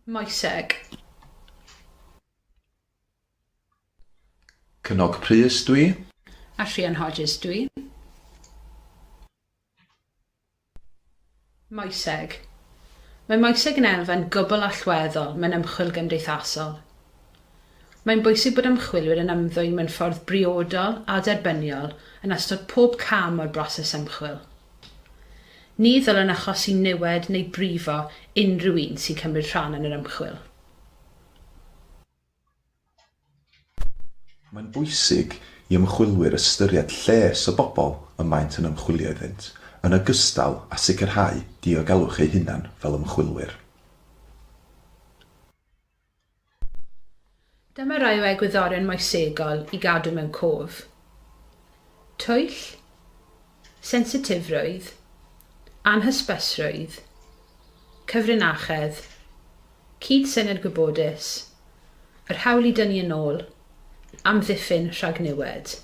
Moeseg. Cynnog Prys dwi. A Rhian Hodges dwi. Moeseg. Mae moeseg yn elfen gwbl allweddol mewn ymchwil gymdeithasol. Mae'n bwysig bod ymchwilwyr yn ymddwyn mewn ffordd briodol a derbyniol yn ystod pob cam o'r broses ymchwil. Ni ddylwn achosi niwed neu brifo unrhyw un sy'n cymryd rhan yn yr ymchwil. Mae'n bwysig i ymchwilwyr ystyried lles y bobl y maent yn ymchwilio iddynt, yn ogystal â sicrhau diogelwch eu hunain fel ymchwilwyr. Dyma rai o egwyddorion moesegol i gadw mewn cof. Twyll, sensitifrwydd, anhysbysrwydd, cyfrinachedd, cyd-syniad gwybodus, yr hawl i dynnu yn ôl, amddiffyn rhag niwed.